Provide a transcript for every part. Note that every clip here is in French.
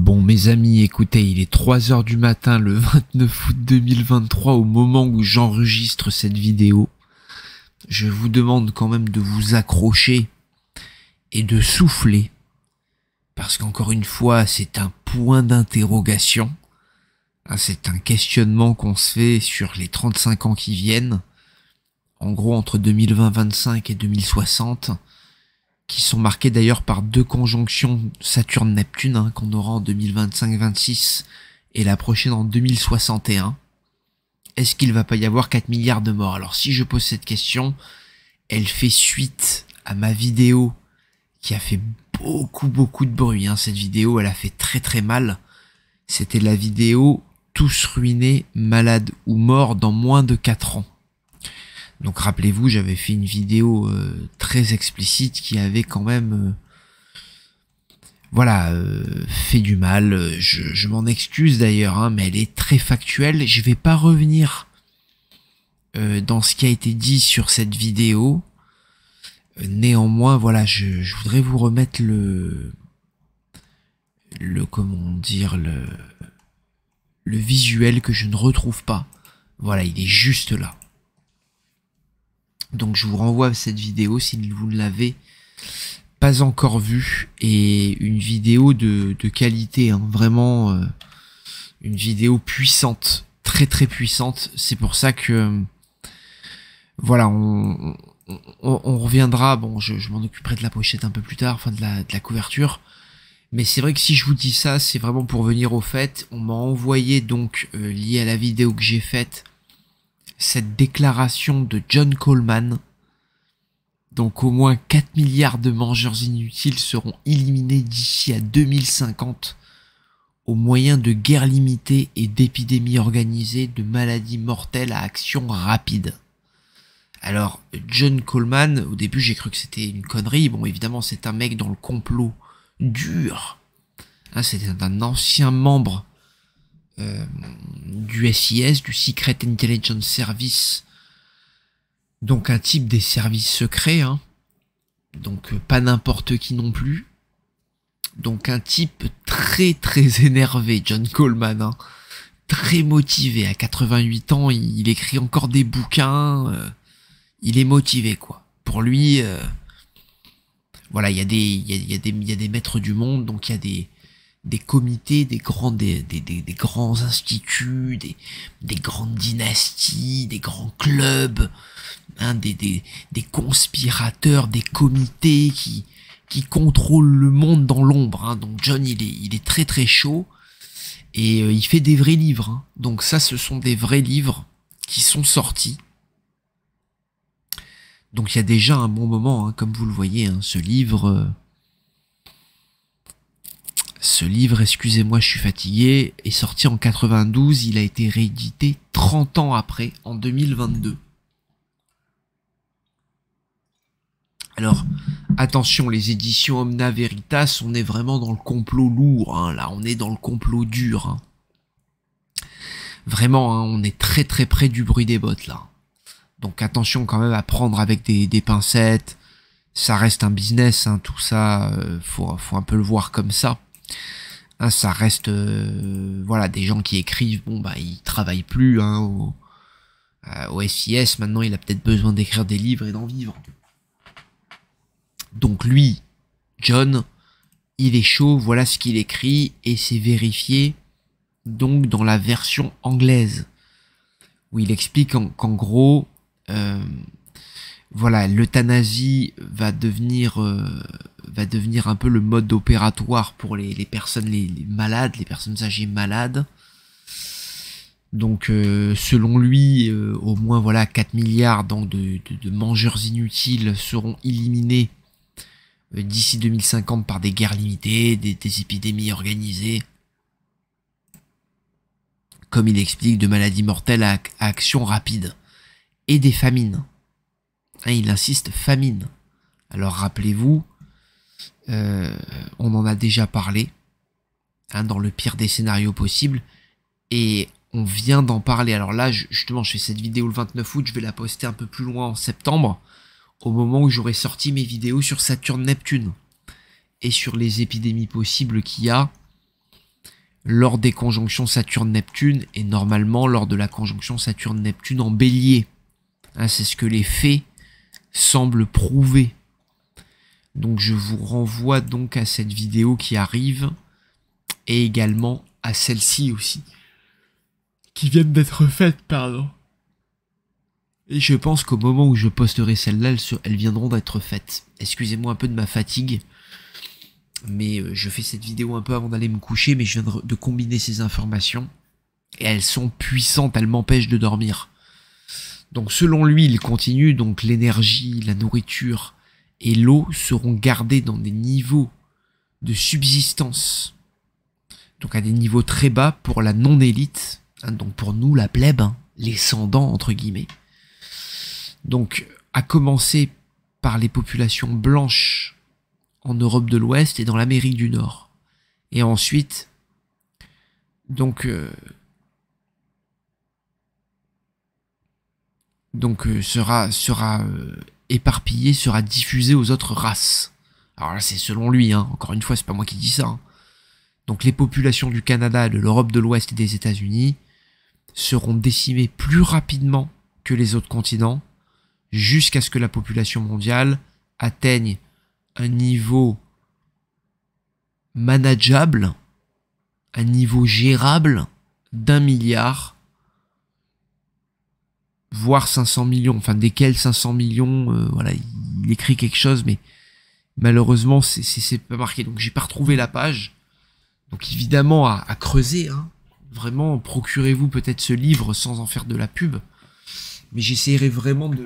Bon mes amis, écoutez, il est 3 heures du matin le 29 août 2023 au moment où j'enregistre cette vidéo. Je vous demande quand même de vous accrocher et de souffler. Parce qu'encore une fois, c'est un point d'interrogation. C'est un questionnement qu'on se fait sur les 35 ans qui viennent. En gros, entre 2020-25 et 2060. Qui sont marqués d'ailleurs par 2 conjonctions Saturne-Neptune qu'on aura en 2025-26 et la prochaine en 2061. Est-ce qu'il va pas y avoir 4 milliards de morts? Alors si je pose cette question, elle fait suite à ma vidéo qui a fait beaucoup de bruit. Cette vidéo, elle a fait très mal. C'était la vidéo « Tous ruinés, malades ou morts dans moins de 4 ans ». Donc rappelez-vous, j'avais fait une vidéo très explicite qui avait quand même fait du mal. Je m'en excuse d'ailleurs, mais elle est très factuelle. Je vais pas revenir dans ce qui a été dit sur cette vidéo. Néanmoins, voilà, je voudrais vous remettre le visuel que je ne retrouve pas. Voilà, il est juste là. Donc je vous renvoie à cette vidéo si vous ne l'avez pas encore vue, et une vidéo de qualité, vraiment une vidéo puissante, très puissante. C'est pour ça que voilà, on reviendra. Bon, je m'en occuperai de la pochette un peu plus tard, enfin de la couverture. Mais c'est vrai que si je vous dis ça, c'est vraiment pour venir au fait. On m'a envoyé donc lié à la vidéo que j'ai faite cette déclaration de John Coleman. Donc au moins 4 milliards de mangeurs inutiles seront éliminés d'ici à 2050 au moyen de guerres limitées et d'épidémies organisées de maladies mortelles à action rapide. Alors John Coleman, au début j'ai cru que c'était une connerie. Bon, évidemment c'est un mec dans le complot dur. C'était un ancien membre du SIS, du Secret Intelligence Service, donc un type des services secrets, donc pas n'importe qui non plus, donc un type très énervé, John Coleman, très motivé. À 88 ans, il écrit encore des bouquins, il est motivé quoi. Pour lui, voilà, il y a des maîtres du monde, donc il y a des comités, des grands instituts, des grandes dynasties, des grands clubs, des conspirateurs, des comités qui contrôlent le monde dans l'ombre. Donc John, il est très chaud, et il fait des vrais livres. Donc ça, ce sont des vrais livres qui sont sortis. Donc il y a déjà un bon moment, comme vous le voyez, ce livre... Ce livre, excusez-moi, je suis fatigué, est sorti en 92, il a été réédité 30 ans après, en 2022. Alors, attention, les éditions Omna Veritas, on est vraiment dans le complot lourd, là, on est dans le complot dur. Vraiment, on est très près du bruit des bottes, là. Donc attention quand même à prendre avec des pincettes, ça reste un business, tout ça, faut un peu le voir comme ça. Ça reste voilà, des gens qui écrivent, ils travaillent plus au SIS. Maintenant il a peut-être besoin d'écrire des livres et d'en vivre. Donc lui, John, il est chaud, voilà ce qu'il écrit, et c'est vérifié donc dans la version anglaise, où il explique qu'en gros, voilà, l'euthanasie va devenir un peu le mode opératoire pour les personnes les malades, les personnes âgées malades. Donc selon lui, au moins voilà 4 milliards donc de mangeurs inutiles seront éliminés d'ici 2050 par des guerres limitées, des épidémies organisées, comme il explique, de maladies mortelles à action rapide, et des famines. Il insiste, famine. Alors rappelez-vous, on en a déjà parlé, dans le pire des scénarios possibles, et on vient d'en parler. Alors là, justement, je fais cette vidéo le 29 août, je vais la poster un peu plus loin en septembre, au moment où j'aurai sorti mes vidéos sur Saturne-Neptune, et sur les épidémies possibles qu'il y a lors des conjonctions Saturne-Neptune et normalement lors de la conjonction Saturne-Neptune en Bélier. Hein, c'est ce que les faits semblent prouver. Donc je vous renvoie donc à cette vidéo qui arrive et également à celle-ci aussi, qui viennent d'être faites, pardon. Et je pense qu'au moment où je posterai celle-là, elles viendront d'être faites. Excusez-moi un peu de ma fatigue, mais je fais cette vidéo un peu avant d'aller me coucher, mais je viens de combiner ces informations, et elles sont puissantes, elles m'empêchent de dormir. Donc selon lui, il continue, donc l'énergie, la nourriture et l'eau seront gardés dans des niveaux de subsistance, donc à des niveaux très bas pour la non-élite, hein, donc pour nous la plèbe, hein, les sans-dents entre guillemets. Donc à commencer par les populations blanches en Europe de l'Ouest et dans l'Amérique du Nord. Et ensuite, donc sera éparpillé, sera diffusé aux autres races. Alors là c'est selon lui, hein. Encore une fois c'est pas moi qui dis ça. Hein. Donc les populations du Canada, de l'Europe de l'Ouest et des États-Unis seront décimées plus rapidement que les autres continents, jusqu'à ce que la population mondiale atteigne un niveau manageable, un niveau gérable d'1 milliard, voire 500 millions, enfin desquels 500 millions, voilà, il écrit quelque chose, mais malheureusement c'est pas marqué, donc j'ai pas retrouvé la page. Donc évidemment à creuser, hein. Vraiment procurez-vous peut-être ce livre sans en faire de la pub, mais j'essaierai vraiment de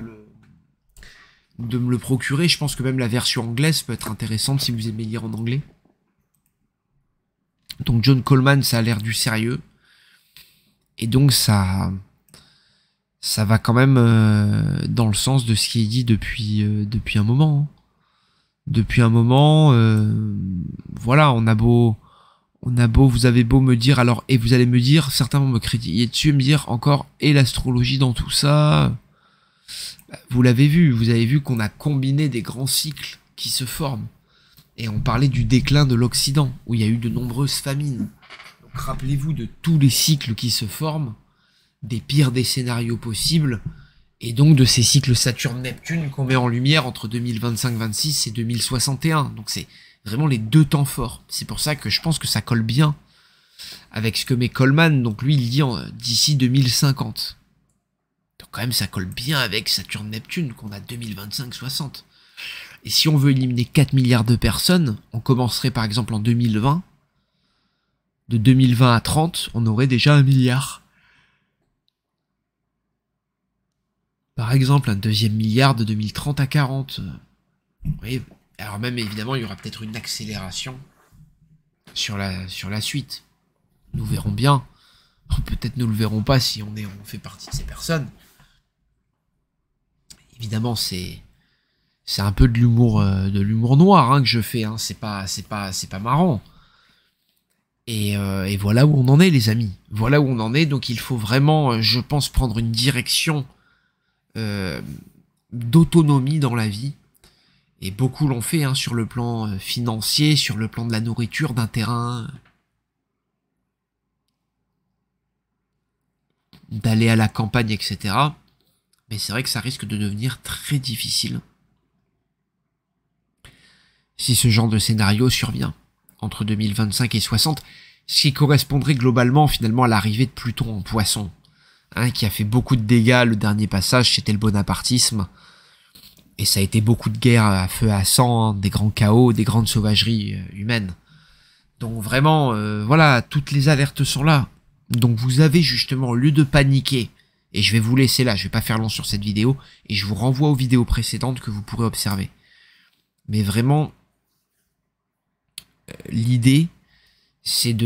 me le procurer. Je pense que même la version anglaise peut être intéressante si vous aimez lire en anglais. Donc John Coleman, ça a l'air du sérieux, et donc ça va quand même dans le sens de ce qui est dit depuis un moment. Hein. Depuis un moment, voilà, vous avez beau me dire, alors, et vous allez me dire, certains vont me critiquer dessus et me dire encore, et l'astrologie dans tout ça, vous l'avez vu, vous avez vu qu'on a combiné des grands cycles qui se forment. Et on parlait du déclin de l'Occident, où il y a eu de nombreuses famines. Donc rappelez-vous de tous les cycles qui se forment, des pires des scénarios possibles, et donc de ces cycles Saturne-Neptune qu'on met en lumière entre 2025-26 et 2061. Donc c'est vraiment les deux temps forts. C'est pour ça que je pense que ça colle bien avec ce que met Coleman. Donc lui, il dit d'ici 2050. Donc quand même, ça colle bien avec Saturne-Neptune qu'on a 2025-60. Et si on veut éliminer 4 milliards de personnes, on commencerait par exemple en 2020. De 2020 à 30, on aurait déjà 1 milliard. Par exemple, un deuxième milliard de 2030 à 40. Oui, alors même évidemment, il y aura peut-être une accélération sur la suite. Nous verrons bien. Peut-être nous le verrons pas si on fait partie de ces personnes. Évidemment, c'est un peu de l'humour noir hein, que je fais. Hein. C'est pas marrant. Et voilà où on en est, les amis. Voilà où on en est. Donc il faut vraiment, je pense, prendre une direction d'autonomie dans la vie. Et beaucoup l'ont fait hein, sur le plan financier, sur le plan de la nourriture, d'un terrain, d'aller à la campagne, etc. Mais c'est vrai que ça risque de devenir très difficile si ce genre de scénario survient entre 2025 et 60, ce qui correspondrait globalement finalement à l'arrivée de Pluton en Poisson, hein, qui a fait beaucoup de dégâts. Le dernier passage, c'était le bonapartisme, et ça a été beaucoup de guerres à feu et à sang, hein, des grands chaos, des grandes sauvageries humaines. Donc vraiment, voilà, toutes les alertes sont là. Donc vous avez justement, au lieu de paniquer, et je vais vous laisser là, je vais pas faire long sur cette vidéo, et je vous renvoie aux vidéos précédentes que vous pourrez observer. Mais vraiment, l'idée, c'est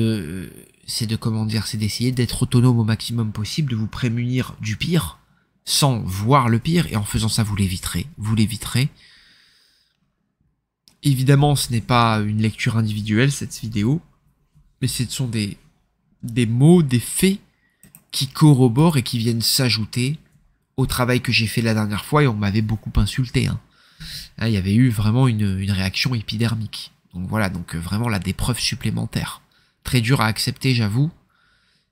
comment dire, c'est d'essayer d'être autonome au maximum possible, de vous prémunir du pire, sans voir le pire, et en faisant ça, vous l'éviterez. Vous l'éviterez. Évidemment, ce n'est pas une lecture individuelle, cette vidéo, mais ce sont des mots, des faits qui corroborent et qui viennent s'ajouter au travail que j'ai fait la dernière fois, et on m'avait beaucoup insulté. Hein. Là, il y avait eu vraiment une réaction épidermique. Donc voilà, donc vraiment là, des preuves supplémentaires. Très dur à accepter, j'avoue.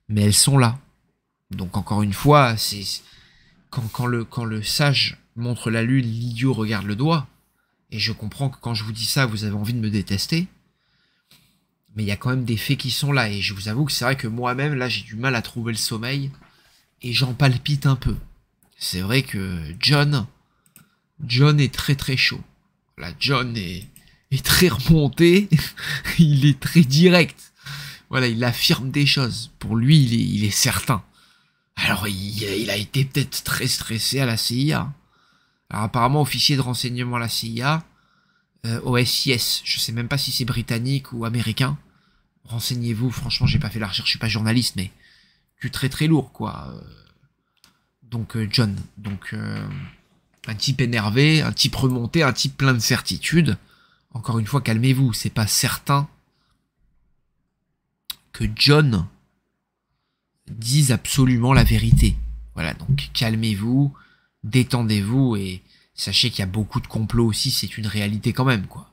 Mais elles sont là. Donc encore une fois, c'est quand le sage montre la lune, l'idiot regarde le doigt. Et je comprends que quand je vous dis ça, vous avez envie de me détester. Mais il y a quand même des faits qui sont là. Et je vous avoue que c'est vrai que moi-même, là, j'ai du mal à trouver le sommeil. Et j'en palpite un peu. C'est vrai que John est très très chaud. Là, John est très remonté. Il est très direct. Voilà, il affirme des choses. Pour lui, il est certain. Alors, il a été peut-être très stressé à la CIA. Alors, apparemment, officier de renseignement à la CIA, au SIS. Je sais même pas si c'est britannique ou américain. Renseignez-vous, franchement, j'ai pas fait la recherche, je suis pas journaliste, mais que très très lourd, quoi. Donc, John. Donc, un type énervé, un type remonté, un type plein de certitudes. Encore une fois, calmez-vous, c'est pas certain que John dise absolument la vérité. Voilà, donc calmez-vous, détendez-vous et sachez qu'il y a beaucoup de complots aussi, c'est une réalité quand même, quoi.